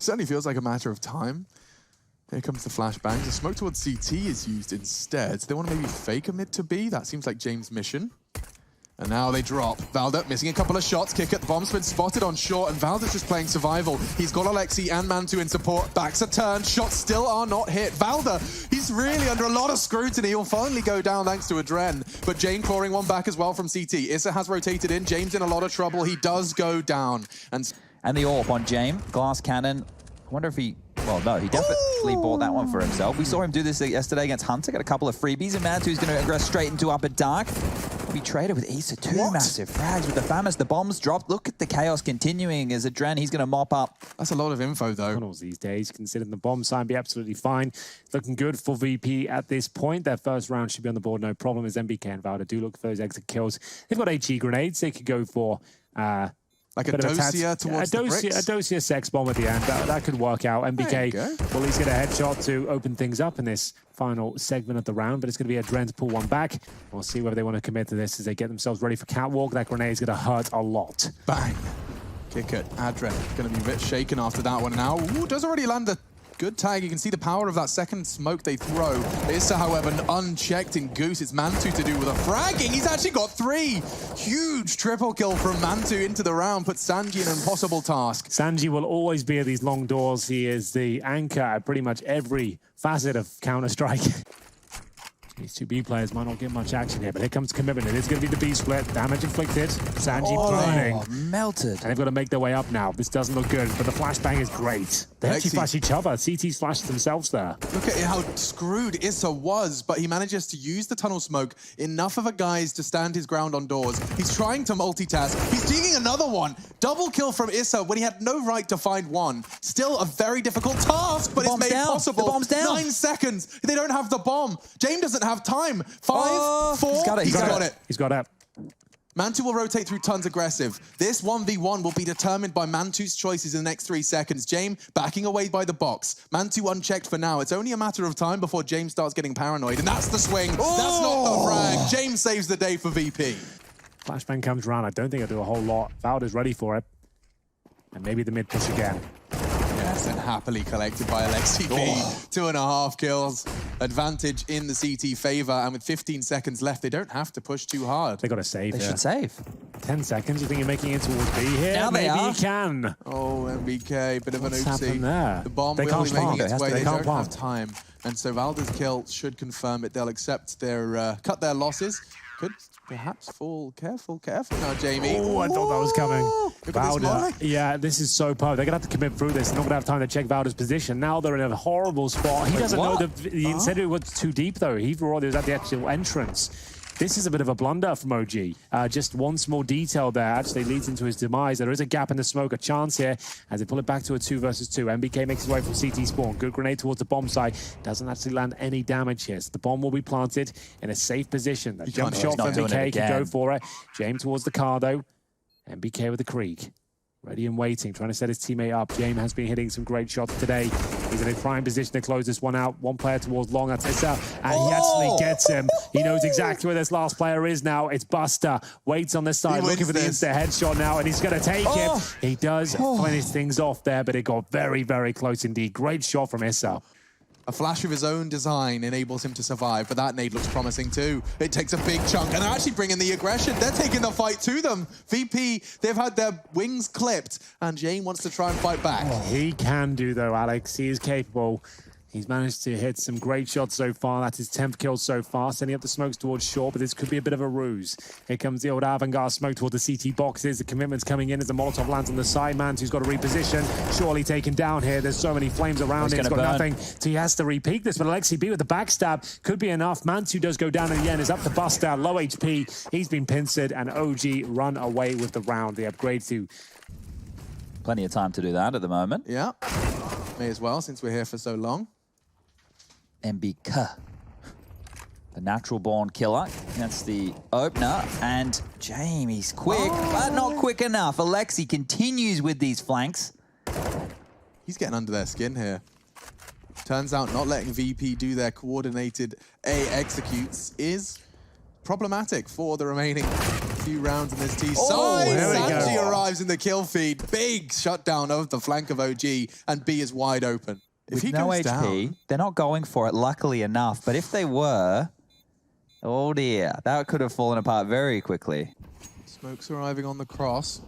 Certainly feels like a matter of time. Here comes the flashbang. The smoke towards CT is used instead. So they want to maybe fake a mid to B. That seems like James' mission. And now they drop. Valda missing a couple of shots. Kick at the bomb's been spotted on short, and Valda's just playing survival. He's got Alexi and Mantu in support. Backs a turn. Shots still are not hit. Valda, he's really under a lot of scrutiny. He'll finally go down thanks to Adren. But Jane clawing one back as well from CT. Issa has rotated in. James in a lot of trouble. He does go down. And the AWP on James. Glass cannon. I wonder if he... Well, no, he definitely bought that one for himself. We saw him do this yesterday against Hunter, got a couple of freebies, and Mantu's going to aggress straight into upper dark. We traded with Issa, two massive frags with the Famas. The bombs dropped. Look at the chaos continuing as Adren, he's going to mop up. That's a lot of info, though. Tunnels these days, considering the bomb sign, be absolutely fine. Looking good for VP at this point. Their first round should be on the board, no problem, as MBK and Valda do look for those exit kills. They've got HE grenades. They could go for... like a dosia towards the bricks? A dosia sex bomb at the end. That could work out. MBK will at least get a headshot to open things up in this final segment of the round, but it's going to be Adren to pull one back. We'll see whether they want to commit to this as they get themselves ready for catwalk. That grenade's going to hurt a lot. Bang. Kick it. Adren going to be a bit shaken after that one now. Ooh, does already land a good tag. You can see the power of that second smoke they throw. Issa, however, unchecked in Goose. It's Mantu to do with a fragging. He's actually got 3. Huge triple kill from Mantu into the round. Puts Sanji in an impossible task. Sanji will always be at these long doors. He is the anchor at pretty much every facet of Counter-Strike. These two B players might not get much action here, but here comes commitment. It is going to be the B split. Damage inflicted. Sanji burning. Melted. And they've got to make their way up now. This doesn't look good, but the flashbang is great. They actually flash each other. CT's flashed themselves there. Look at how screwed Issa was, but he manages to use the tunnel smoke enough of a guys to stand his ground on doors. He's trying to multitask. He's digging another one. Double kill from Issa when he had no right to find one. Still a very difficult task, but it's made possible. The bomb's down. 9 seconds. They don't have the bomb. James doesn't have time. 5, 4. He's got it. He's got it. Mantu will rotate through tons aggressive. This 1v1 will be determined by Mantu's choices in the next 3 seconds. James backing away by the box. Mantu unchecked for now. It's only a matter of time before James starts getting paranoid. And that's the swing. That's not the frag. James saves the day for VP. Flashbang comes around. I don't think he'll do a whole lot. Valda's ready for it. And maybe the mid push again. Yes, and happily collected by Alexi B. 2.5 kills. Advantage in the CT favor, and with 15 seconds left, they don't have to push too hard. They got to save. They should save. 10 seconds. You think you're making it towards B here? Now maybe they you can. Oh, MBK, bit of an What's oopsie. happened there? The bomb They will can't be making pump. its way. They don't pump. have time, and so Valda's kill should confirm it. They'll accept their cut their losses. Could perhaps fall. Careful now, Jamie. Oh, I thought that was coming. Valda. Yeah, this is so poor. They're going to have to commit through this. They're not going to have time to check Valda's position. Now they're in a horrible spot. He doesn't know the incendiary was too deep, though. He thought it was at the actual entrance. This is a bit of a blunder from OG. Just one small detail there actually leads into his demise. There is a gap in the smoke, a chance here as they pull it back to a 2 versus 2. MBK makes his way from CT spawn. Good grenade towards the bomb site. Doesn't actually land any damage here. So the bomb will be planted in a safe position. That jump shot from MBK can go for it. James towards the car though. MBK with the Krieg. Ready and waiting, trying to set his teammate up. James has been hitting some great shots today. He's in a prime position to close this one out. One player towards long, that's Issa, and he actually gets him. He knows exactly where this last player is now. It's Buster. Waits on this side, looking for the instant headshot now, and he's going to take it. He does finish things off there, but it got very, very close indeed. Great shot from Issa. A flash of his own design enables him to survive, but that nade looks promising too. It takes a big chunk, and they're actually bringing the aggression. They're taking the fight to them. VP, they've had their wings clipped, and Jane wants to try and fight back. He can do, though, Alex. He is capable. He's managed to hit some great shots so far. That's his 10th kill so far, sending up the smokes towards short, but this could be a bit of a ruse. Here comes the old avant-garde smoke toward the CT boxes. The commitment's coming in as the Molotov lands on the side. Mantu's got to reposition. Surely taken down here. There's so many flames around him. He's got nothing. So he has to repeat this, but Alexi B with the backstab could be enough. Mantu does go down in the end. Is up to Buster. Low HP. He's been pincered, and OG run away with the round. The upgrade to... Plenty of time to do that at the moment. Yeah. May as well, since we're here for so long. MBK, the natural-born killer. That's the opener, and Jamie's quick, but not quick enough. Alexi continues with these flanks. He's getting under their skin here. Turns out not letting VP do their coordinated A executes is problematic for the remaining few rounds in this T Oh, side. there we Sanji go. arrives in the kill feed. Big shutdown of the flank of OG, and B is wide open. If With he no goes HP, down, they're not going for it, luckily enough. But if they were, oh dear, that could have fallen apart very quickly. smoke's arriving on the cross.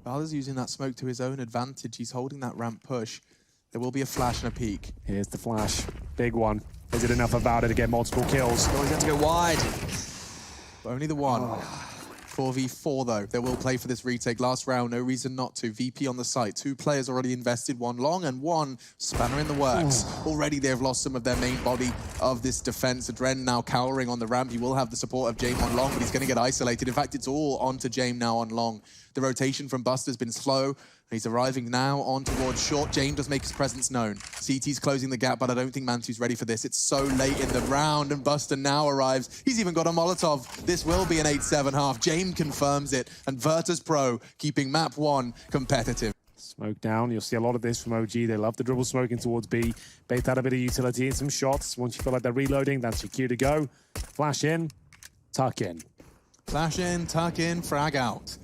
Valda's using that smoke to his own advantage. He's holding that ramp push. There will be a flash and a peek. Here's the flash. Big one. Is it enough about it to get multiple kills? Oh, he's going to go wide. But only the one. Oh. 4v4 though. They will play for this retake. Last round, no reason not to. VP on the site. 2 players already invested, 1 long and 1 spanner in the works. Already they have lost some of their main body of this defense. Adren now cowering on the ramp. He will have the support of Jame on long, but he's going to get isolated. In fact, it's all onto Jame now on long. The rotation from Buster's been slow. He's arriving now on towards short. Jame does make his presence known. CT's closing the gap, but I don't think Mantu's ready for this. It's so late in the round, and Buster now arrives. He's even got a Molotov. This will be an 8-7 half. Jame confirms it, and Virtus.Pro keeping map 1 competitive. Smoke down. You'll see a lot of this from OG. They love the dribble smoking towards B. Bait out a bit of utility and some shots. Once you feel like they're reloading, that's your cue to go. Flash in, tuck in. Flash in, tuck in, frag out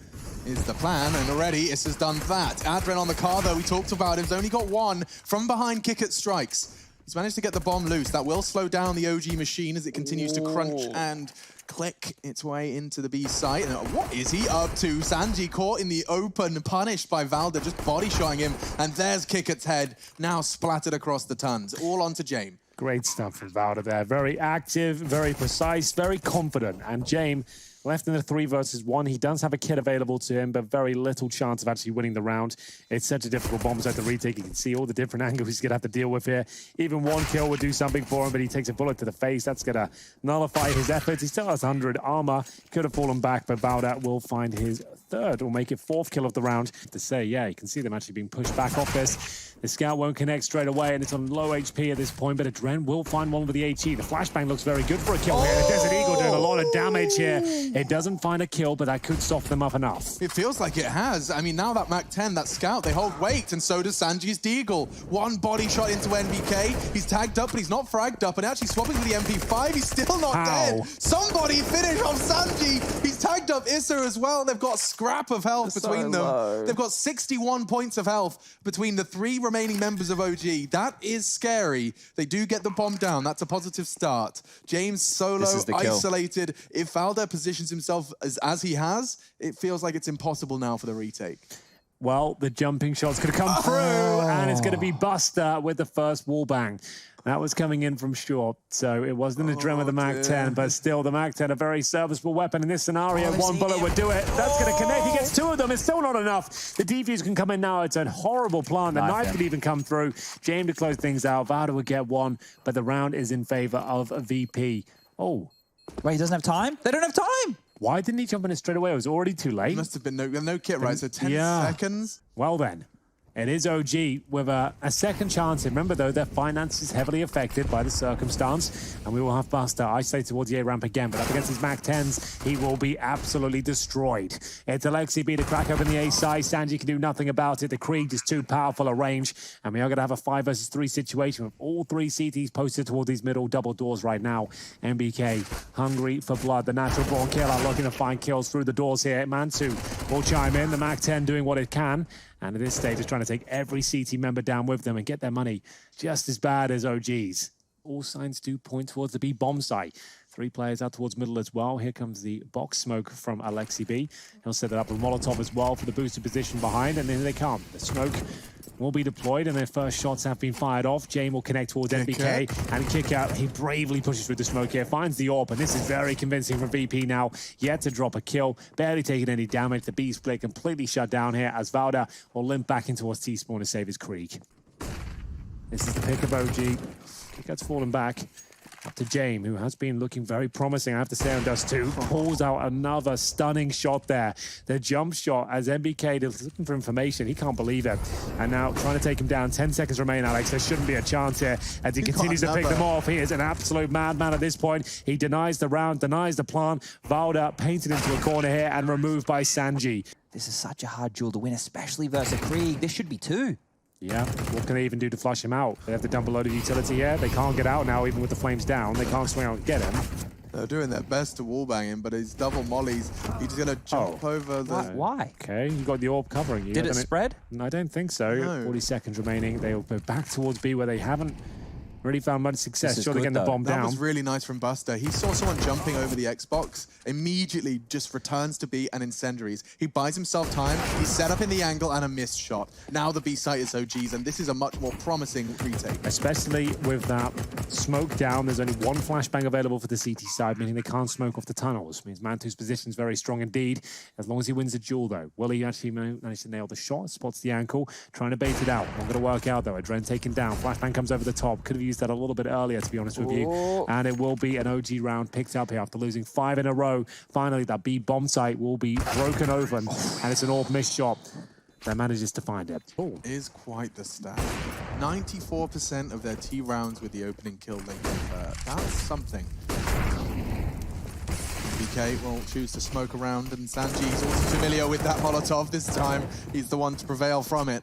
is the plan, and already Iss has done that. Adren on the car, though, we talked about him. He's only got 1 from behind kick at strikes. He's managed to get the bomb loose. That will slow down the OG machine as it continues to crunch and click its way into the B site. And what is he up to? Sanji caught in the open, punished by Valda, just body shotting him. And there's Kickett's head, now splattered across the tons. All onto Jame. Great stuff from Valda there. Very active, very precise, very confident. And Jame left in the 3 versus 1. He does have a kit available to him, but very little chance of actually winning the round. It's such a difficult bomb site to retake. You can see all the different angles he's going to have to deal with here. Even 1 kill would do something for him, but he takes a bullet to the face. That's going to nullify his efforts. He still has 100 armor. Could have fallen back, but Valda will find his 3rd, or make it 4th kill of the round. To say, yeah, you can see them actually being pushed back off this. The scout won't connect straight away, and it's on low HP at this point, but Adren will find one with the HE. The flashbang looks very good for a kill here. The Desert Eagle doing a lot of damage here. It doesn't find a kill, but that could soften them up enough. It feels like it has. I mean, now that Mac 10, that scout, they hold weight, and so does Sanji's Deagle. 1 body shot into NBK. He's tagged up, but he's not fragged up, and actually swapping to the MP5, he's still not dead. Somebody finish off Sanji. He's tagged up Issa as well. They've got a scrap of health between them. They've got 61 points of health between the 3 remaining members of OG. That is scary. They do get the bomb down. That's a positive start. James solo, isolated. If Valda positions himself as he has, it feels like it's impossible now for the retake. Well, the jumping shot's going to come through, and it's going to be Buster with the first wall bang. That was coming in from short, so it wasn't a Adren with the Mac 10, but still the Mac 10, a very serviceable weapon in this scenario. 1 bullet would do it. That's going to connect. He gets 2 of them. It's still not enough. The defuse can come in now. It's a horrible plant. The knife could even come through. James to close things out. Valda would get 1, but the round is in favor of VP. Oh. Wait, he doesn't have time? They don't have time! Why didn't he jump in it straight away? It was already too late. Must have been no kit, right? So 10 seconds. Well then. It is OG with a second chance. Remember, though, their finances heavily affected by the circumstance. And we will have Buster isolated towards the A ramp again. But up against his Mac 10s, he will be absolutely destroyed. It's Alexi B to crack open the A side. Sanji can do nothing about it. The Krieg is too powerful a range. And we are going to have a 5 versus 3 situation with all 3 CTs posted towards these middle double doors right now. MBK, hungry for blood. The natural born killer looking to find kills through the doors here. Mantu will chime in. The Mac 10 doing what it can. And at this stage, is trying to take every CT member down with them and get their money just as bad as OG's. All signs do point towards the B bomb site. 3 players out towards middle as well. Here comes the box smoke from Alexi B. He'll set it up with Molotov as well for the boosted position behind, and then they come. The smoke will be deployed, and their first shots have been fired off. Jame will connect towards NBK, and kick out. He bravely pushes through the smoke here, finds the AWP, and this is very convincing from VP now. Yet to drop a kill, barely taking any damage. The B split completely shut down here as Valda will limp back in towards T-spawn to save his Krieg. This is the pick of OG. Kick-out's fallen back. Up to Jame, who has been looking very promising, I have to say, on Dust 2. Pulls out another stunning shot there. The jump shot as MBK is looking for information. He can't believe it. And now trying to take him down. 10 seconds remain, Alex. There shouldn't be a chance here as he continues to pick them off. He is an absolute madman at this point. He denies the round, denies the plan. Valda painted into a corner here and removed by Sanji. This is such a hard duel to win, especially versus Krieg. This should be 2. Yeah, what can they even do to flush him out? They have to dump a load of utility here. They can't get out now, even with the flames down. They can't swing out and get him. They're doing their best to wallbang him, but he's double mollies. He's just gonna jump over the... Why? Okay, you got the orb covering you. Did it spread? No, I don't think so. No. 40 seconds remaining. They'll go back towards B where they haven't really found much success. This is Sure, they're good, getting the bomb That down. was really nice from Buster. He saw someone jumping over the Xbox, immediately just returns to B and incendiaries. He buys himself time, he's set up in the angle and a missed shot. Now the B site is OG's, and this is a much more promising retake. Especially with that smoke down, there's only one flashbang available for the CT side, meaning they can't smoke off the tunnels. Means Mantu's position is very strong indeed, as long as he wins the duel though. Will he actually manage to nail the shot? Spots the ankle, trying to bait it out. Not going to work out though. Adren taken down. Flashbang comes over the top. Could have used that a little bit earlier, to be honest with you. And it will be an OG round picked up here after losing 5 in a row. Finally, that B bomb site will be broken open, and it's an orb missed shot that manages to find it. Ooh. Is quite the stat. 94% of their T rounds with the opening kill they convert. That's something. BK will choose to smoke around, and Sanji's also familiar with that Molotov. This time, he's the one to prevail from it.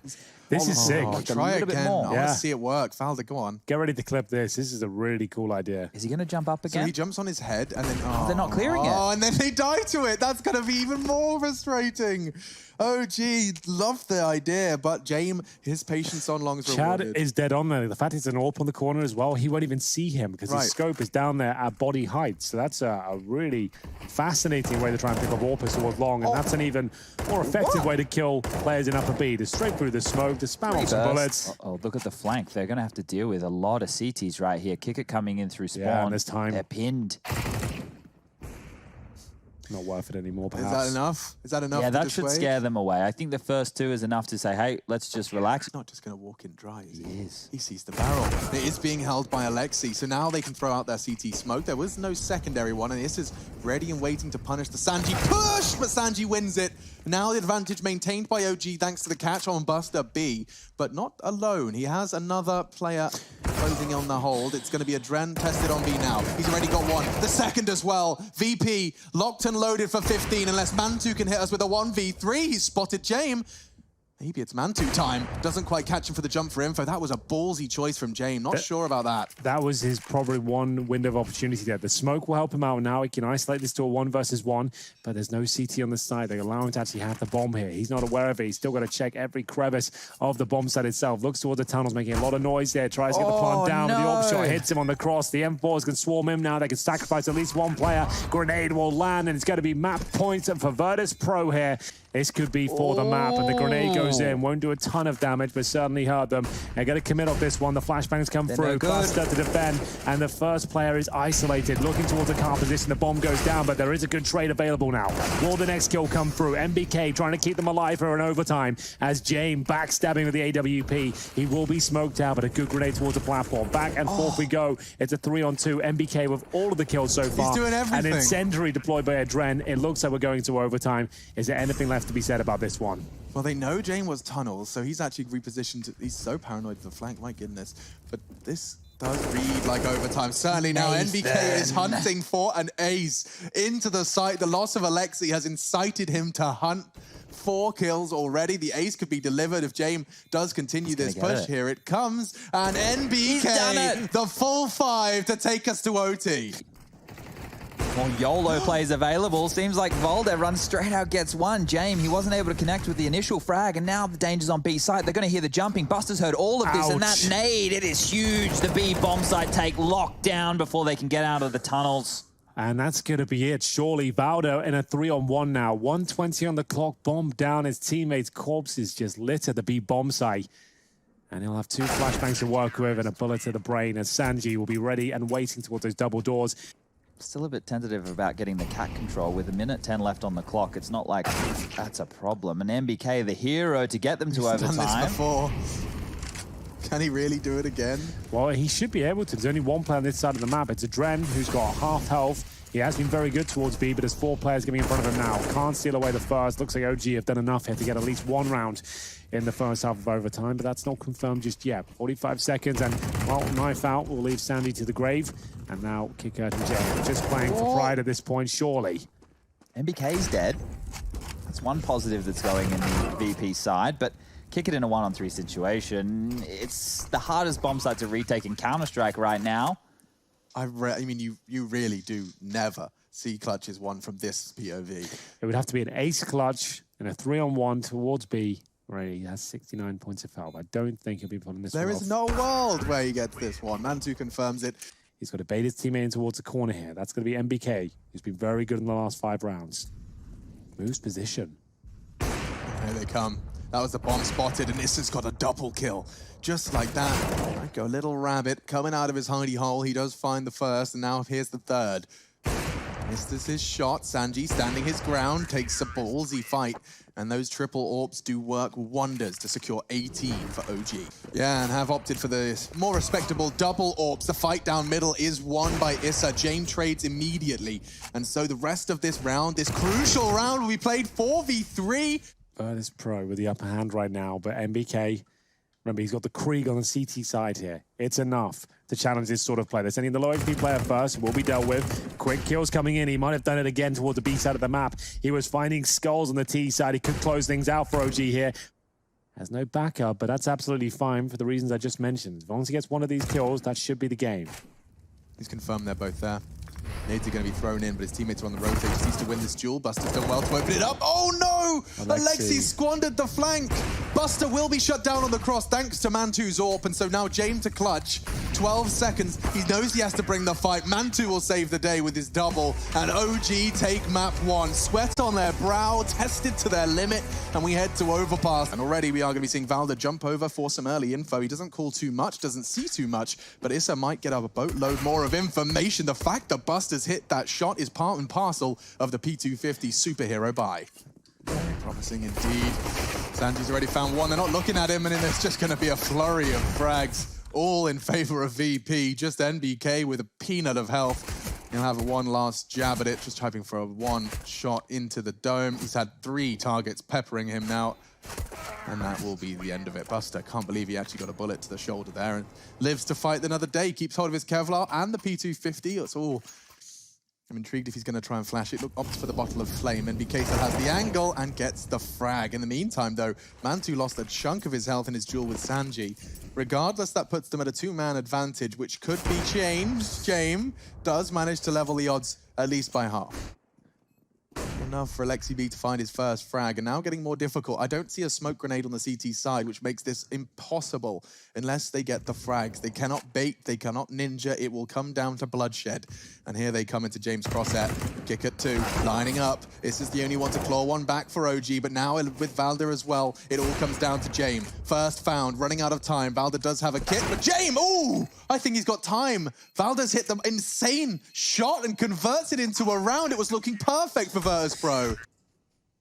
This is sick. Try again. I want Yeah. to see it work. Valda, go on. Get ready to clip this. This is a really cool idea. Is he going to jump up So again? he jumps on his head, and then... They're not clearing it. Oh, and then they die to it. That's going to be even more frustrating. Oh, gee, love the idea, but James, his patience on long is Chad rewarded. is dead on there. The fact it's an AWP on the corner as well, he won't even see him because his scope is down there at body height. So that's a really fascinating way to try and pick up AWPers towards long, and that's an even more effective way to kill players in upper B. To straight through the smoke, to spam off some bullets. Oh, look at the flank. They're going to have to deal with a lot of CTs right here. Kick it coming in through spawn. Yeah, and this time they're pinned. Not worth it anymore, perhaps. Is that enough? Is that enough? Yeah, to that should dissuade? scare them away. I think the first 2 is enough to say, hey, let's just relax. He's not just going to walk in dry, is he? He is. He sees the barrel. It is being held by Alexi, so now they can throw out their CT smoke. There was no secondary one, and this is ready and waiting to punish the Sanji push, but Sanji wins it. Now the advantage maintained by OG thanks to the catch on Buster B, but not alone. He has another player closing on the hold. It's going to be Adren tested on B now. He's already got one. The second as well. VP locked and loaded for 15 unless Mantu can hit us with a 1v3. He's spotted James. Maybe it's Mantu time. Doesn't quite catch him for the jump for info. That was a ballsy choice from James. Not sure about that. That was his probably one window of opportunity there. The smoke will help him out now. He can isolate this to a 1 versus 1, but there's no CT on the side. They allow him to actually have the bomb here. He's not aware of it. He's still got to check every crevice of the bomb site itself. Looks towards the tunnels, making a lot of noise there. Tries to get the plant down, but the AWP shot hits him on the cross. The M4s can swarm him now. They can sacrifice at least one player. Grenade will land, and it's going to be map points for Virtus.Pro here. This could be for the map, and the grenade goes in. Won't do a ton of damage, but certainly hurt them. They're going to commit off this one. The flashbangs come through. Buster to defend, and the first player is isolated, looking towards the car position. The bomb goes down, but there is a good trade available now. Will the next kill come through? MBK trying to keep them alive for an overtime as James backstabbing with the AWP. He will be smoked out, but a good grenade towards the platform. Back and forth we go. It's a 3-on-2. MBK with all of the kills so far. He's doing everything. An incendiary deployed by Adren. It looks like we're going to overtime. Is there anything left to be said about this one? Well, they know James was tunnels, so he's actually repositioned. He's so paranoid of the flank, my goodness. But this does read like overtime. Certainly now, NBK is hunting for an ace into the site. The loss of Alexi has incited him to hunt 4 kills already. The ace could be delivered if James does continue this push. Here it comes, and NBK, the full 5 to take us to OT. More YOLO plays available. Seems like Valda runs straight out, gets one. James, he wasn't able to connect with the initial frag, and now the danger's on B site. They're going to hear the jumping. Buster's heard all of this, and that nade, it is huge. The B bomb site take locked down before they can get out of the tunnels. And that's going to be it. Surely Valdo in a 3-on-1 now. 1:20 on the clock. Bomb down. His teammates' corpses just litter the B bomb site. And he'll have 2 flashbangs to work with and a bullet to the brain as Sanji will be ready and waiting towards those double doors. Still a bit tentative about getting the cat control with 1:10 left on the clock. It's not like that's a problem. And MBK, the hero to get them to overtime. He's done this before. Can he really do it again? Well, he should be able to. There's only one player on this side of the map. It's Adren, who's got half health. He has been very good towards B, but there's 4 players getting in front of him now. Can't steal away the first. Looks like OG have done enough here to get at least 1 round in the first half of overtime, but that's not confirmed just yet. 45 seconds, and, well, knife out will leave Sandy to the grave. And now kick out to James. Just playing for pride at this point, surely. MBK's dead. That's one positive that's going in the VP side, but kick it in a 1-on-3 situation. It's the hardest bomb site to retake in Counter-Strike right now. I mean, you really do never see clutches won from this POV. It would have to be an ace clutch and a 3-on-1 towards B. Right, he has 69 points of foul. I don't think he'll be pulling this one off. There is no world where he gets this one. Mantu confirms it. He's got to bait his teammate in towards the corner here. That's going to be MBK, who's been very good in the last 5 rounds. Moves position. Here they come. That was the bomb spotted, and Issa's got a double kill. Just like that. Like a little rabbit coming out of his hidey hole. He does find the first, and now here's the third. Misses his shot. Sanji standing his ground, takes a ballsy fight. And those triple orbs do work wonders to secure 18 for OG. Yeah, and have opted for the more respectable double orbs. The fight down middle is won by Issa. James trades immediately. And so the rest of this round, this crucial round, will be played 4v3. Virtus.Pro with the upper hand right now, but MBK, remember, he's got the Krieg on the CT side here. It's enough to challenge this sort of play. They're sending the low HP player first. It will be dealt with. Quick kills coming in. He might have done it again towards the B side of the map. He was finding skulls on the T side. He could close things out for OG here. Has no backup, but that's absolutely fine for the reasons I just mentioned. As long as he gets one of these kills, that should be the game. He's confirmed they're both there. Nades are going to be thrown in, but his teammates are on the rotate. Just needs to win this duel. Buster's done well to open it up. Oh no! Alexi squandered the flank. Buster will be shut down on the cross thanks to Mantu's AWP, and so now James to clutch. 12 seconds. He knows he has to bring the fight. Mantu will save the day with his double, and OG take map 1. Sweat on their brow, tested to their limit, and we head to overpass. And already we are going to be seeing Valda jump over for some early info. He doesn't call too much, doesn't see too much, but Issa might get up a boatload more of information. The fact that Buster's hit that shot is part and parcel of the P250 superhero buy. Very promising indeed. Sanji's already found one. They're not looking at him, and then there's just going to be a flurry of frags, all in favor of VP. Just NBK with a peanut of health. He'll have one last jab at it, just hoping for a one shot into the dome. He's had 3 targets peppering him now, and that will be the end of it. Buster, can't believe he actually got a bullet to the shoulder there and lives to fight another day. Keeps hold of his Kevlar and the P250. It's all... I'm intrigued if he's going to try and flash it. Look, opts for the bottle of flame, and BK still has the angle and gets the frag. In the meantime, though, Mantu lost a chunk of his health in his duel with Sanji. Regardless, that puts them at a 2-man advantage, which could be changed. James does manage to level the odds at least by half. Enough for Alexi B to find his first frag, and now getting more difficult. I don't see a smoke grenade on the CT side, which makes this impossible unless they get the frags. They cannot bait, they cannot ninja. It will come down to bloodshed. And here they come into James' crosshair. Kick at 2, lining up. This is the only one to claw one back for OG, but now with Valda as well, it all comes down to James. First found, running out of time. Valda does have a kit, but James, ooh! I think he's got time. Valda's hit the insane shot and converts it into a round. It was looking perfect for Virtus.Pro.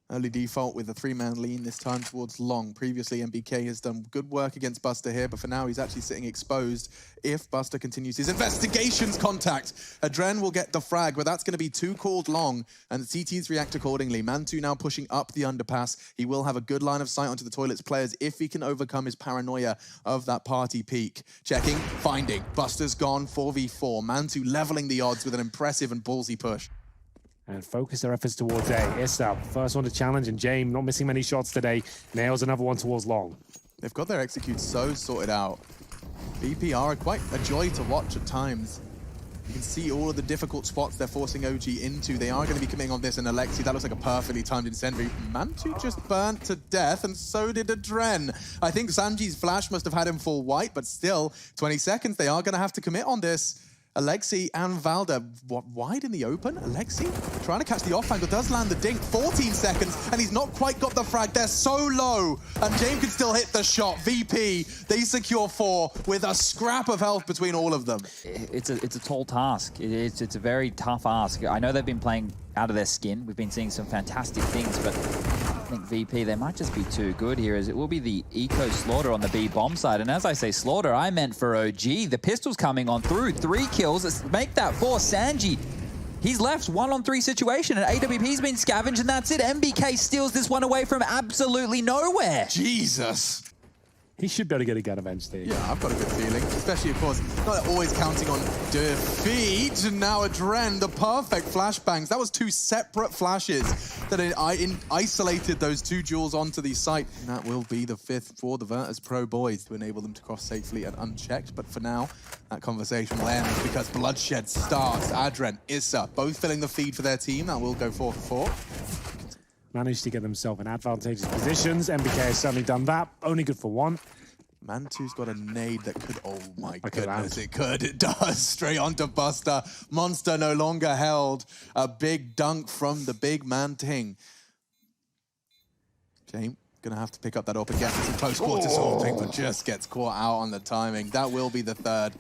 Early default with a 3-man lean this time towards long. Previously, MBK has done good work against Buster here, but for now, he's actually sitting exposed if Buster continues his investigations contact. Adren will get the frag, but that's going to be 2 called long, and the CTs react accordingly. Mantu now pushing up the underpass. He will have a good line of sight onto the toilets players if he can overcome his paranoia of that party peak. Checking, finding. Buster's gone 4v4. Mantu leveling the odds with an impressive and ballsy push. And focus their efforts towards A. Issa, first one to challenge, and James not missing many shots today. Nails another one towards long. They've got their execute so sorted out. BP are quite a joy to watch at times. You can see all of the difficult spots they're forcing OG into. They are going to be committing on this, and Alexi, that looks like a perfectly timed incendiary. Mantu just burnt to death, and so did Adren. I think Sanji's flash must have had him full white, but still, 20 seconds, they are going to have to commit on this. Alexi and Valda, wide in the open? Alexi trying to catch the off angle, does land the dink, 14 seconds, and he's not quite got the frag. They're so low, and James can still hit the shot. VP, they secure 4 with a scrap of health between all of them. It's a tall task. It's a very tough ask. I know they've been playing out of their skin. We've been seeing some fantastic things, but I think VP, they might just be too good here, as it will be the Eco Slaughter on the B bomb side. And as I say Slaughter, I meant for OG. The pistol's coming on through. 3 kills. Let's make that 4. Sanji, he's left 1-on-3 situation, and AWP's been scavenged, and that's it. MBK steals this one away from absolutely nowhere. Jesus. He should be able to get a gun eventually. Yeah, I've got a good feeling. Especially, of course, not always counting on defeat. And now Adren, the perfect flashbangs. That was 2 separate flashes that isolated those 2 duels onto the site. And that will be the 5th for the Virtus.Pro boys to enable them to cross safely and unchecked. But for now, that conversation will end because bloodshed starts. Adren, Issa, both filling the feed for their team. That will go 4 for 4. Managed to get themselves in advantageous positions. MBK has certainly done that. Only good for 1. Mantu's got a nade that could, oh my could goodness, land. it could, it does. Straight onto Buster. Monster no longer held. A big dunk from the big man Ting. James gonna have to pick up that up again. It's a close quarter sorting, but just gets caught out on the timing. That will be the 3rd.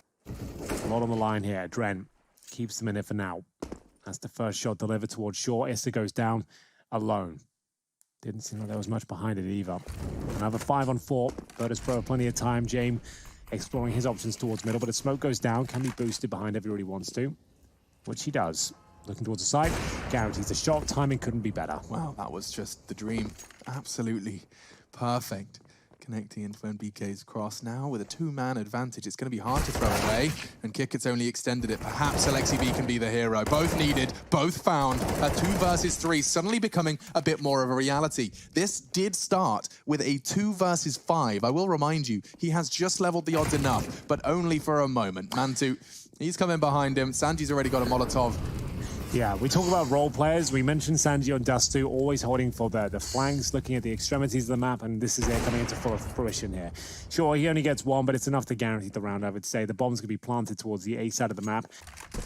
A lot on the line here. Dren keeps them in it for now. That's the first shot delivered towards shore. Issa goes down alone. Didn't seem like there was much behind it either. Another 5 on 4. Virtus.Pro plenty of time. James exploring his options towards middle, but a smoke goes down. Can be boosted behind if he really wants to, which he does. Looking towards the side, guarantees the shot. Timing couldn't be better. Wow, that was just the dream. Absolutely perfect. Connecting into MBK's cross now with a 2-man advantage. It's going to be hard to throw away, and Kicket's only extended it. Perhaps Alexi B can be the hero. Both needed, both found. A 2 versus 3 suddenly becoming a bit more of a reality. This did start with a 2 versus 5. I will remind you, he has just leveled the odds enough, but only for a moment. Mantu, he's coming behind him. Sanji's already got a Molotov. Yeah, we talk about role players. We mentioned Sanji on Dust2, always holding for the flanks, looking at the extremities of the map, and this is it coming into full fruition here. Sure, he only gets 1, but it's enough to guarantee the round, I would say. The bomb's going to be planted towards the A side of the map.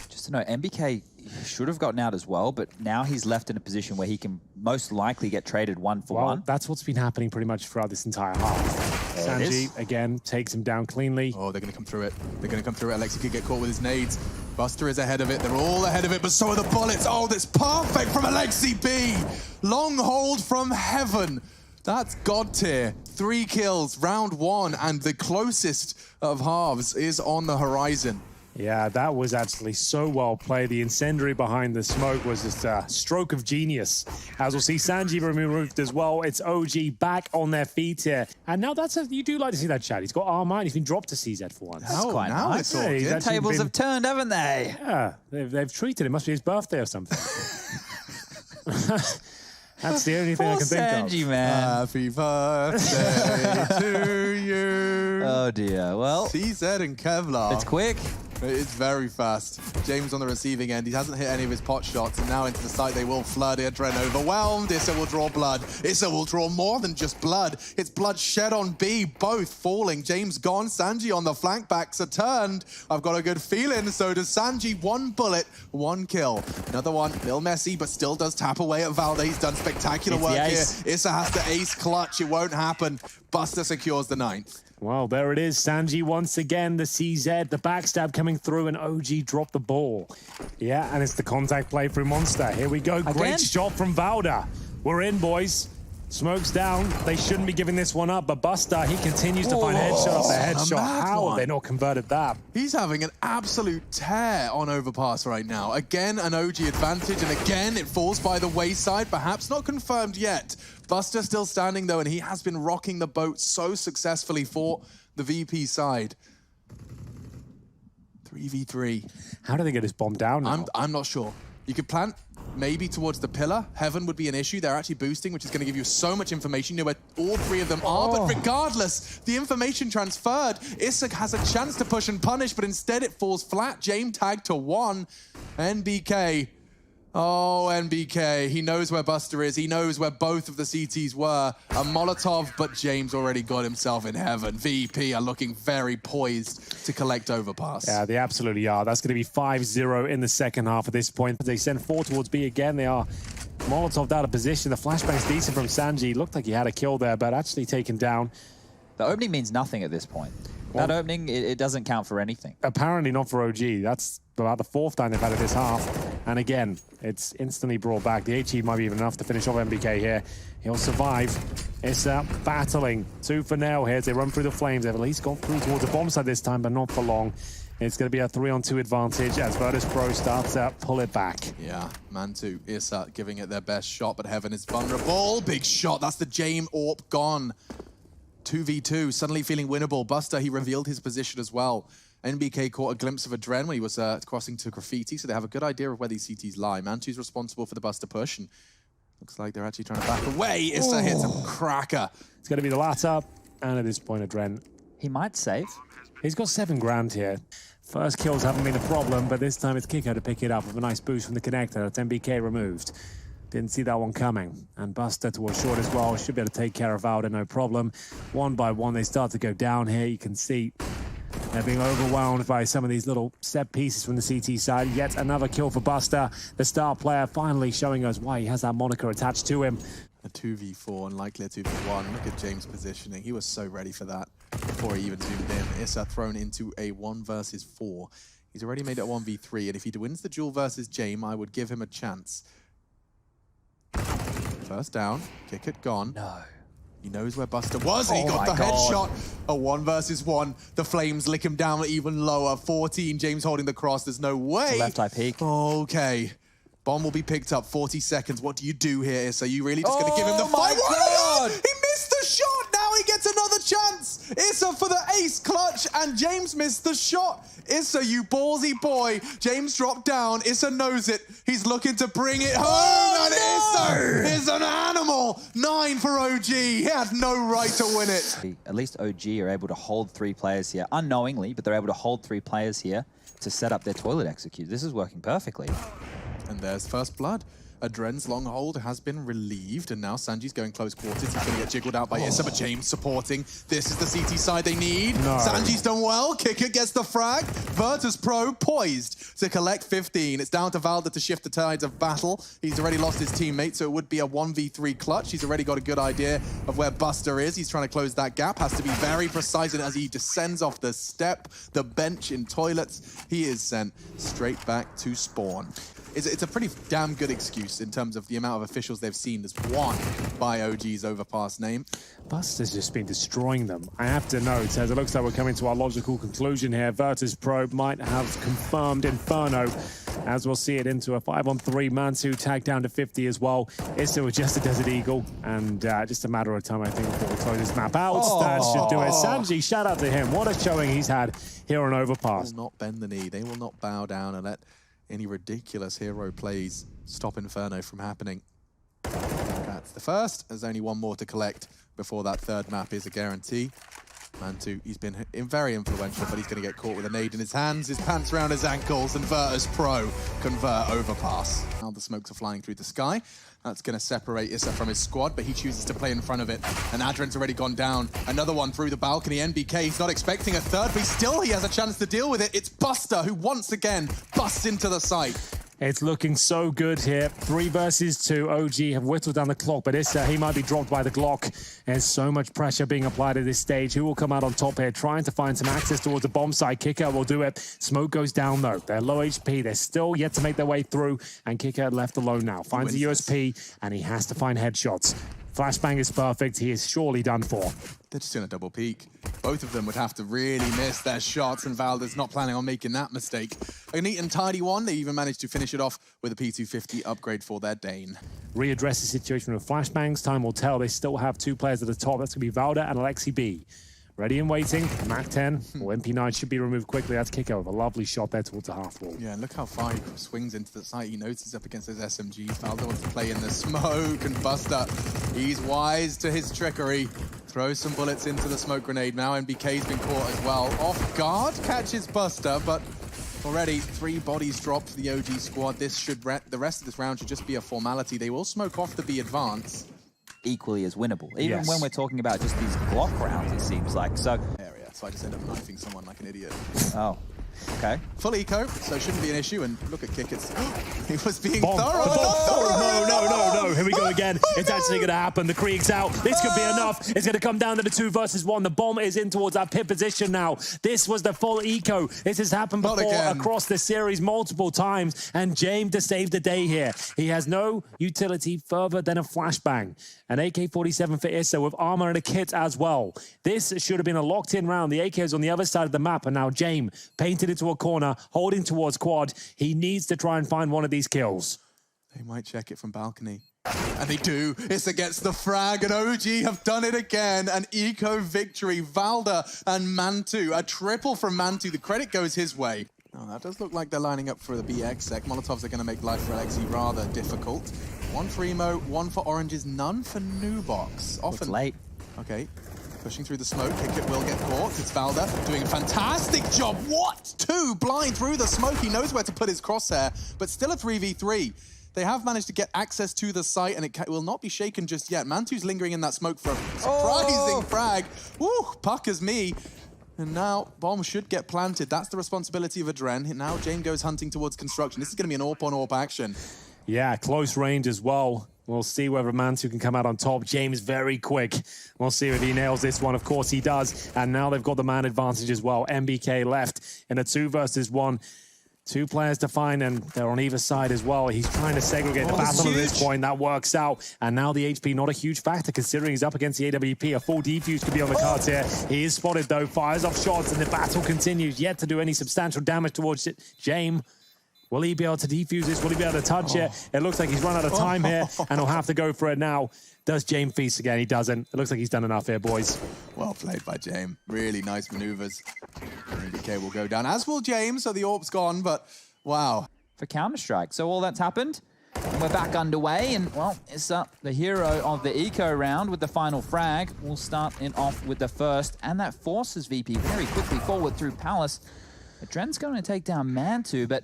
Just to know, MBK should have gotten out as well, but now he's left in a position where he can most likely get traded 1 for 1. That's what's been happening pretty much throughout this entire half. Sanji, again, takes him down cleanly. Oh, they're going to come through it. They're going to come through it. Alexi could get caught with his nades. Buster is ahead of it. They're all ahead of it, but so are the bullets. Oh, that's perfect from Alexi B. Long hold from heaven. That's God tier. 3 kills, round 1, and the closest of halves is on the horizon. Yeah, that was actually so well played. The incendiary behind the smoke was just a stroke of genius. As we'll see, Sanji removed as well. It's OG back on their feet here. And now you do like to see that, Chad. He's got armor and he's been dropped to CZ for once. That's quite nice. The tables have turned, haven't they? Yeah, they've treated him. Must be his birthday or something. That's the only thing I can think of. Sanji, man. Happy birthday to you. Oh, dear. Well, CZ and Kevlar. It's quick. It's very fast. James on the receiving end. He hasn't hit any of his pot shots, and now into the site they will flood. Adren overwhelmed. Issa will draw blood. Issa will draw more than just blood. It's blood shed on B, both falling. James gone. Sanji on the flank. Backs are turned. I've got a good feeling. So does Sanji. 1 bullet, 1 kill. Another one. Bill messy, but still does tap away at Valde. He's done spectacular work here. Issa has to ace clutch. It won't happen. Buster secures the 9th. Well, there it is. Sanji once again, the CZ, the backstab coming through, and OG dropped the ball. Yeah, and it's the contact play through Monster. Here we go. Again? Great shot from Valda. We're in, boys. Smoke's down. They shouldn't be giving this one up, but Buster, he continues to find headshot after headshot. How have they not converted that? He's having an absolute tear on Overpass right now. Again, an OG advantage, and again, it falls by the wayside. Perhaps not confirmed yet. Buster still standing, though, and he has been rocking the boat so successfully for the VP side. 3v3. How do they get this bomb down now? I'm not sure. You could plant maybe towards the pillar. Heaven would be an issue. They're actually boosting, which is going to give you so much information. You know where all 3 of them are, but regardless, the information transferred. Issa has a chance to push and punish, but instead it falls flat. James tagged to 1. NBK. Oh, NBK. He knows where Buster is. He knows where both of the CTs were. A Molotov, but James already got himself in heaven. VP are looking very poised to collect Overpass. Yeah, they absolutely are. That's going to be 5-0 in the second half at this point. They send 4 towards B again. They are Molotov'd out of position. The flashbang's decent from Sanji. Looked like he had a kill there, but actually taken down. The opening means nothing at this point. Well, that opening, it doesn't count for anything. Apparently not for OG. That's about the 4th time they've had it this half. And again, it's instantly brought back. The HE might be even enough to finish off MBK here. He'll survive. It's battling 2 for now here as they run through the flames. They've at least gone through towards the bomb side this time, but not for long. It's going to be a 3-on-2 advantage as Virtus.Pro starts to pull it back. Yeah, Mantu, Issa giving it their best shot, but Heaven is vulnerable. Big shot. That's the Jame AWP gone. 2v2, suddenly feeling winnable. Buster, he revealed his position as well. NBK caught a glimpse of Adren when he was crossing to Graffiti, so they have a good idea of where these CTs lie. Mantu's responsible for the Buster push, and looks like they're actually trying to back away. Issa hits a cracker. It's going to be the latter, and at this point, Adren. He might save. He's got 7 grand here. First kills haven't been a problem, but this time it's Kiko to pick it up with a nice boost from the connector. That's NBK removed. Didn't see that one coming. And Buster towards short as well. Should be able to take care of Valda, no problem. One by one, they start to go down here. You can see they're being overwhelmed by some of these little set pieces from the CT side. Yet another kill for Buster, the star player, finally showing us why he has that moniker attached to him. A 2v4 and likely a 2v1. Look at James' positioning. He was so ready for that before he even zoomed in. Issa thrown into a 1 versus 4. He's already made it a 1v3, and if he wins the duel versus James, I would give him a chance. First down, kick it gone. No. He knows where Buster was. He got the headshot. A 1 versus 1. The flames lick him down even lower. 14, James holding the cross. There's no way. Left eye peek. Okay. Bomb will be picked up. 40 seconds. What do you do here, Issa? Are you really just going to give him the fight? Oh my God! He missed the shot. Now he gets another chance. Issa for the ace clutch, and James missed the shot. Issa, you ballsy boy. James dropped down. Issa knows it. He's looking to bring it home. And Issa is an animal. 9 for OG. He had no right to win it. At least OG are able to hold 3 players here, unknowingly, but they're able to hold 3 players here to set up their toilet execute. This is working perfectly. And there's first blood. Adren's long hold has been relieved, and now Sanji's going close quarters. He's going to get jiggled out by Issa, but James supporting. This is the CT side they need. No. Sanji's done well. Kicker gets the frag. Virtus.Pro poised to collect 15. It's down to Valda to shift the tides of battle. He's already lost his teammate, so it would be a 1v3 clutch. He's already got a good idea of where Buster is. He's trying to close that gap. Has to be very precise, and as he descends off the step, the bench in toilets, he is sent straight back to spawn. It's a pretty damn good excuse in terms of the amount of officials they've seen as won by OG's overpass name. Buster's just been destroying them. I have to note, as it looks like we're coming to our logical conclusion here, Virtus.Pro might have confirmed Inferno, as we'll see it into a 5-on-3. Mantu tagged down to 50 as well. Issa with just a Desert Eagle, and just a matter of time, I think, before we close this map out. That should do it. Sanji, shout out to him. What a showing he's had here on Overpass. They will not bend the knee. They will not bow down and let any ridiculous hero plays stop Inferno from happening. That's the first. There's only 1 more to collect before that 3rd map is a guarantee. Mantu, he's been very influential, but he's going to get caught with a nade in his hands, his pants around his ankles, and Virtus.Pro convert overpass. Now the smokes are flying through the sky. That's going to separate Issa from his squad, but he chooses to play in front of it. And Adren's already gone down. Another one through the balcony. NBK, he's not expecting a 3rd, but still he has a chance to deal with it. It's Buster who once again busts into the site. It's looking so good here. 3 versus 2. OG have whittled down the clock, but Issa, he might be dropped by the Glock. There's so much pressure being applied at this stage. Who will come out on top here? Trying to find some access towards the bomb site. Kicker will do it. Smoke goes down, though. They're low HP. They're still yet to make their way through, and Kicker left alone now. Finds the USP, and he has to find headshots. Flashbang is perfect. He is surely done for. They're just doing a double peek. Both of them would have to really miss their shots, and Valda's not planning on making that mistake. A neat and tidy one. They even managed to finish it off with a P250 upgrade for their Dane. Readdress the situation with flashbangs. Time will tell. They still have 2 players at the top. That's going to be Valda and Alexi B. Ready and waiting. Mac 10 or MP9 should be removed quickly. That's Kiko with a lovely shot there towards the half wall. Yeah, and look how far he swings into the site. He notices up against those SMGs. Valda wants to play in the smoke, and Buster, he's wise to his trickery. Throws some bullets into the smoke grenade. Now NBK's been caught as well. Off guard, catches Buster, but already 3 bodies dropped for the OG squad. This should the rest of this round should just be a formality. They will smoke off the B advance. Equally as winnable. Even when we're talking about just these Glock rounds, it seems like. So I just end up knifing someone like an idiot. Oh, okay. Full eco, so it shouldn't be an issue. And look at Kick, he was being Bomb. thorough. No. Here we go again. It's actually going to happen. The Krieg's out. This could be enough. It's going to come down to the 2 versus 1. The bomb is in towards that pit position now. This was the full eco. This has happened before across the series multiple times. And James to save the day here. He has no utility further than a flashbang. An AK-47 for Issa with armor and a kit as well. This should have been a locked-in round. The AK is on the other side of the map, and now James painted into a corner, holding towards quad. He needs to try and find one of these kills. They might check it from balcony. And they do. Issa gets the frag, and OG have done it again. An eco victory. Valda and Mantu. A triple from Mantu. The credit goes his way. Oh, that does look like they're lining up for the BX sec. Molotovs are going to make life for Alexi rather difficult. One for Emo, one for Oranges, none for Nubox. It's late. Okay. Pushing through the smoke, Kickit will get caught. It's Valda doing a fantastic job. What? Two blind through the smoke. He knows where to put his crosshair, but still a 3v3. They have managed to get access to the site, and it will not be shaken just yet. Mantu's lingering in that smoke for a surprising frag. Woo, puckers me. And now bomb should get planted. That's the responsibility of Adren. And now Jane goes hunting towards construction. This is going to be an AWP-on-AWP action. Yeah, close range as well. We'll see whether Mantu can come out on top. James very quick. We'll see if he nails this one. Of course he does. And now they've got the man advantage as well. MBK left in a 2 versus 1. 2 players to find, and they're on either side as well. He's trying to segregate the battle at this point. That works out. And now the HP, not a huge factor, considering he's up against the AWP. A full defuse could be on the cards here. He is spotted, though. Fires off shots, and the battle continues. Yet to do any substantial damage towards it. James, will he be able to defuse this? Will he be able to touch it? It looks like he's run out of time here, and he'll have to go for it now. Does James feast again? He doesn't. It looks like he's done enough here, boys. Well played by James. Really nice maneuvers. MBK will go down, as will James, so the AWP's gone, but wow. For Counter-Strike. So all that's happened, and we're back underway, and well, it's the hero of the eco round with the final frag. We'll start it off with the first, and that forces VP very quickly forward through Palace. Adren's going to take down Mantu, but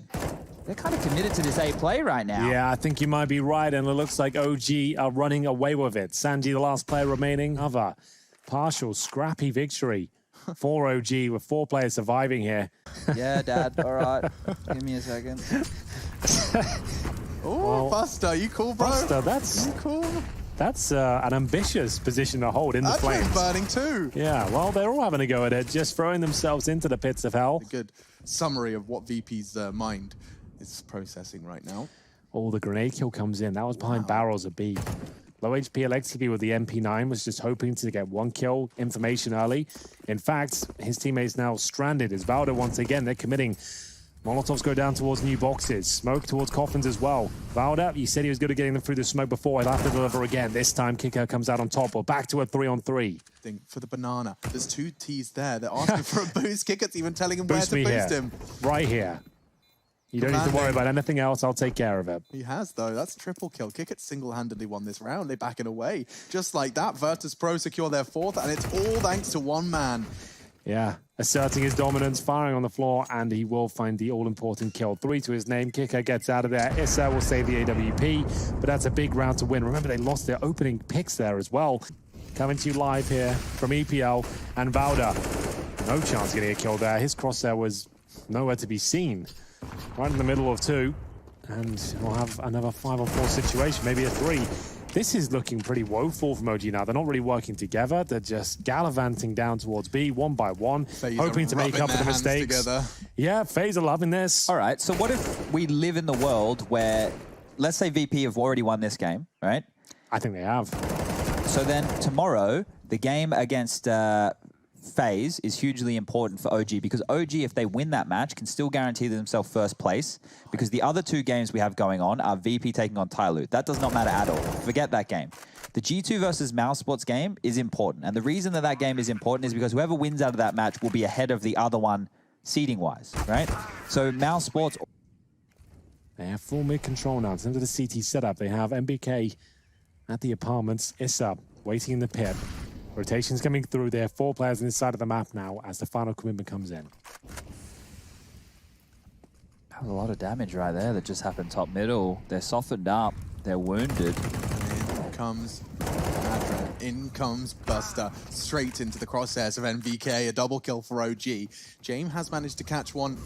they're kind of committed to this A play right now. Yeah, I think you might be right, and it looks like OG are running away with it. Sanji, the last player remaining. Another partial, scrappy victory for OG with 4 players surviving here. Yeah, Dad. All right. Give me a second. Oh, Buster, you cool, bro? Buster, that's... You cool? That's an ambitious position to hold in the flames. Burning too. Yeah, well, they're all having a go at it, just throwing themselves into the pits of hell. A good summary of what VP's mind is processing right now. Oh, the grenade kill comes in. That was behind barrels of B. Low HP Alexi with the MP9 was just hoping to get 1 kill information early. In fact, his teammates now stranded as Valda once again. They're committing. Molotovs go down towards new boxes. Smoke towards coffins as well. Valda, you said he was good at getting them through the smoke before. He'll have to deliver again. This time, Kicker comes out on top. We're back to a 3-on-3. For the banana. There's 2 T's there. They're asking for a boost. Kicker's even telling him where to boost him. Right here. You don't need to worry about anything else. I'll take care of it. He has, though. That's triple kill. Kickit single-handedly won this round. They back it away. Just like that, Virtus.Pro secure their 4th, and it's all thanks to one man. Yeah, asserting his dominance, firing on the floor, and he will find the all-important kill. 3 to his name. Kicker gets out of there. Issa will save the AWP, but that's a big round to win. Remember, they lost their opening picks there as well. Coming to you live here from EPL, and Valda. No chance getting a kill there. His crosshair was nowhere to be seen. Right in the middle of 2, and we'll have another 5-on-4 situation, maybe a 3. This is looking pretty woeful from OG now. They're not really working together. They're just gallivanting down towards B one by one, hoping to make up for the mistakes. Together. Yeah, FaZe are loving this. All right, so what if we live in the world where, let's say VP have already won this game, right? I think they have. So then tomorrow, the game against FaZe is hugely important for OG, because OG, if they win that match, can still guarantee themselves first place, because the other 2 games we have going on are VP taking on Tyloo. That does not matter at all. Forget that game. The G2 versus Mousesports game is important, and the reason that that game is important is because whoever wins out of that match will be ahead of the other one seeding-wise, right? So Mousesports... They have full mid control now. It's into the CT setup. They have MBK at the apartments. Issa waiting in the pit. Rotations coming through there. 4 players on this side of the map now as the final commitment comes in. That was a lot of damage right there that just happened top middle. They're softened up. They're wounded. In comes Adren. In comes Buster. Straight into the crosshairs of MVK. A double kill for OG. James has managed to catch one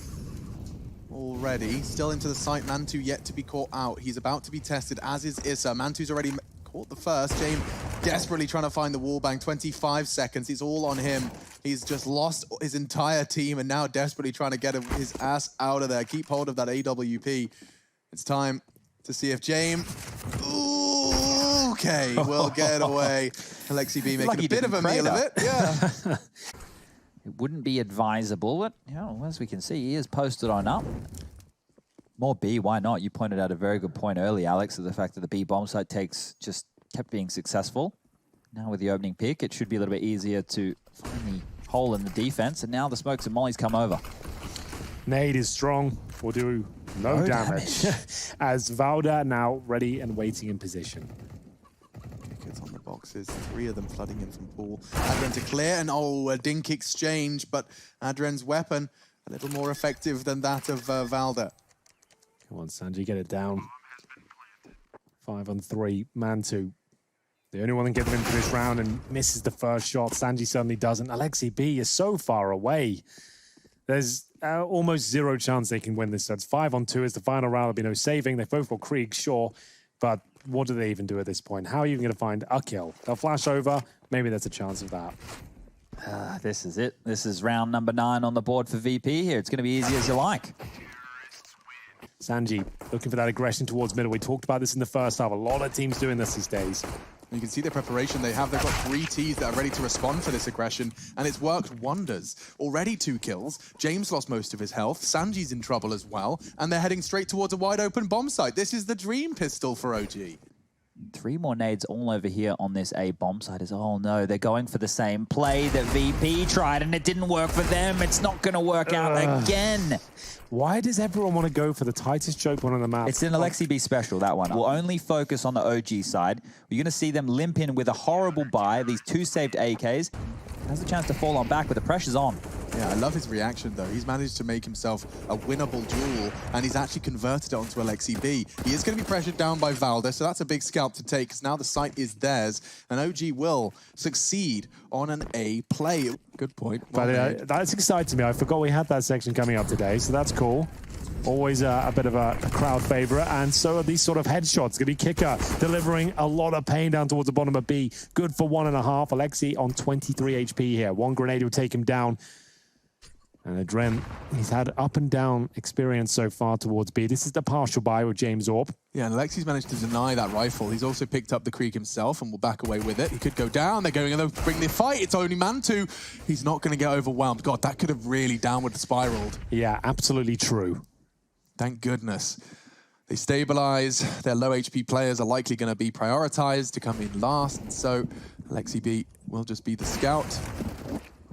already. Still into the site. Mantu yet to be caught out. He's about to be tested, as is Issa. Mantu's already caught the first. James desperately trying to find the wallbang. 25 seconds. It's all on him. He's just lost his entire team and now desperately trying to get his ass out of there. Keep hold of that AWP. It's time to see if James... Ooh, okay, will get away. Alexi B making a bit of a meal of it. Yeah. It wouldn't be advisable, but, you know, as we can see, he is posted on up. More B, why not? You pointed out a very good point early, Alex, of the fact that the B bomb site takes just kept being successful. Now with the opening pick, it should be a little bit easier to find the hole in the defense. And now the smokes and mollies come over. Nade is strong, will do no damage. As Valda now ready and waiting in position. Kickers on the boxes, 3 of them flooding in from pool. Adren to clear, and a dink exchange, but Adren's weapon a little more effective than that of Valda. Come on, Sanji, get it down. 5 on 3, Mantu. The only one that gets them into this round and misses the first shot. Sanji certainly doesn't. Alexi B is so far away. There's almost 0 chance they can win this. So it's 5 on 2 is the final round. There'll be no saving. They both got Krieg, sure. But what do they even do at this point? How are you even going to find a kill? They'll flash over. Maybe there's a chance of that. This is it. This is round number 9 on the board for VP here. It's going to be easy as you like. Sanji looking for that aggression towards middle. We talked about this in the first half. A lot of teams doing this these days. You can see the preparation they have. They've got 3 Ts that are ready to respond for this aggression, and it's worked wonders. Already 2 kills. James lost most of his health. Sanji's in trouble as well, and they're heading straight towards a wide open bomb site. This is the dream pistol for OG. 3 more nades all over here on this A bomb site. Oh no, they're going for the same play that VP tried, and it didn't work for them. It's not going to work out again. Why does everyone want to go for the tightest choke one on the map? It's an Alexi B special, that one. We'll only focus on the OG side. You're going to see them limp in with a horrible buy. These 2 saved AKs. Has a chance to fall on back, but the pressure's on. Yeah, I love his reaction, though. He's managed to make himself a winnable duel, and he's actually converted it onto Alexi B. He is going to be pressured down by Valda, so that's a big scalp to take, because now the site is theirs, and OG will succeed on an A play. Good point. But that's exciting me. I forgot we had that section coming up today, so that's cool. Always a bit of a crowd favorite, and so are these sort of headshots. Gonna be Kicker delivering a lot of pain down towards the bottom of B. Good for 1.5. Alexi on 23 HP here. 1 grenade will take him down. And Adren, he's had up and down experience so far towards B. This is the partial buy with James Orb. Yeah, and Alexi's managed to deny that rifle. He's also picked up the Krieg himself and will back away with it. He could go down. They're going to bring the fight. It's only Mantu. He's not going to get overwhelmed. God, that could have really downward spiraled. Yeah, absolutely true. Thank goodness. They stabilize. Their low HP players are likely going to be prioritized to come in last. And so Alexi B will just be the scout.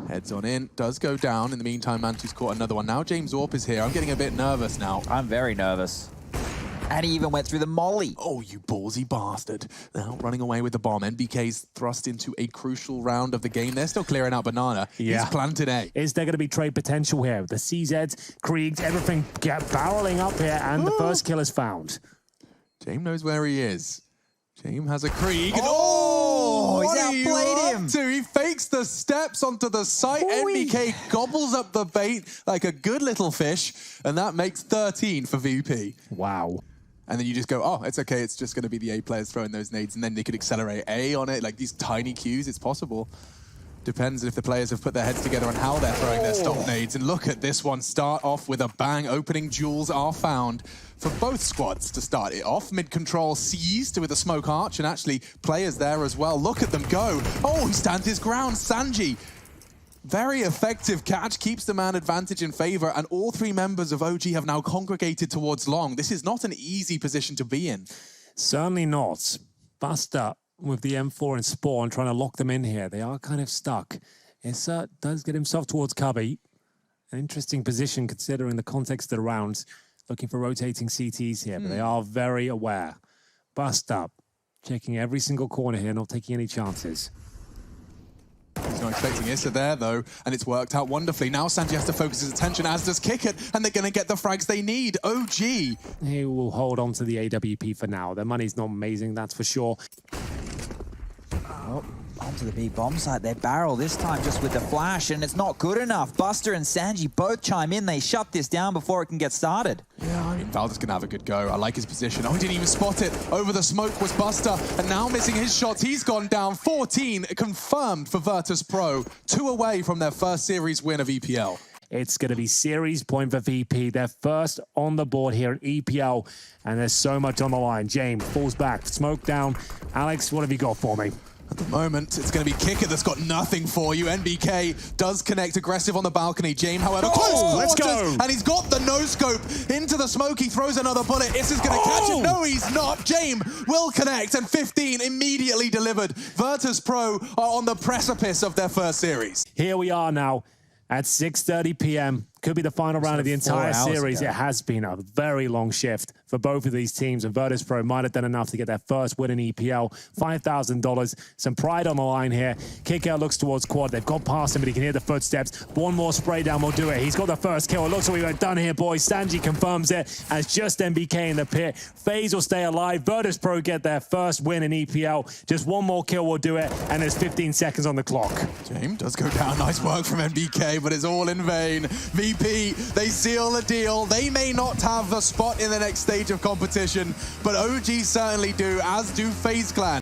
Heads on in, does go down. In the meantime, Mantu's caught another one. Now James Orp is here. I'm getting a bit nervous now. I'm very nervous. And he even went through the molly. Oh, you ballsy bastard. Now running away with the bomb. NBK's thrust into a crucial round of the game. They're still clearing out Banana. Yeah. He's planted A. Is there going to be trade potential here? The CZs, Kriegs, everything get barreling up here, and the first kill is found. James knows where he is. James has a Krieg. And He's outplayed him. He fakes the steps onto the site. NBK gobbles up the bait like a good little fish, and that makes 13 for VP. Wow. And then you just go, oh, it's okay. It's just going to be the A players throwing those nades, and then they could accelerate A on it. Like these tiny cues, it's possible. Depends if the players have put their heads together on how they're throwing their stop nades. And look at this one start off with a bang. Opening duels are found for both squads to start it off. Mid-control seized with a smoke arch, and actually players there as well. Look at them go. Oh, he stands his ground. Sanji, very effective catch, keeps the man advantage in favor, and all 3 members of OG have now congregated towards long. This is not an easy position to be in. Certainly not. Buster with the M4 and Spawn trying to lock them in here. They are kind of stuck. Issa does get himself towards Cubby. An interesting position considering the context of the round. Looking for rotating CTs here, but they are very aware. Buster checking every single corner here, not taking any chances. He's not expecting Issa there, though, and it's worked out wonderfully. Now Sanji has to focus his attention, as does Kickert, and they're going to get the frags they need. OG. He will hold on to the AWP for now. Their money's not amazing, that's for sure. Oh, onto the B bomb site. They barrel this time just with the flash, and it's not good enough. Buster and Sanji both chime in. They shut this down before it can get started. Yeah, I mean, Valda's going to have a good go. I like his position. Oh, he didn't even spot it. Over the smoke was Buster, and now missing his shots. He's gone down. 14 confirmed for Virtus.Pro. 2 away from their first series win of EPL. It's going to be series point for VP. They're first on the board here in EPL, and there's so much on the line. James falls back, smoke down. Alex, what have you got for me? At the moment, it's going to be Kicker that's got nothing for you. NBK does connect aggressive on the balcony. James, however, close let's quarters, go. and he's got the no-scope into the smoke. He throws another bullet. Issa's going to catch it. No, he's not. James will connect, and 15 immediately delivered. Virtus.Pro are on the precipice of their first series. Here we are now at 6:30 p.m. Could be the final round of the entire series. It has been a very long shift for both of these teams, and Virtus.Pro might have done enough to get their first win in EPL. $5,000, some pride on the line here. Kick out looks towards quad. They've got past him, but he can hear the footsteps. One more spray down will do it. He's got the first kill. It looks like we've done here, boys. Sanji confirms it as just NBK in the pit. FaZe will stay alive. Virtus.Pro get their first win in EPL. Just one more kill will do it, and there's 15 seconds on the clock. James does go down. Nice work from NBK, but it's all in vain. VP, they seal the deal. They may not have a spot in the next stage of competition, but OG certainly do, as do FaZe Clan.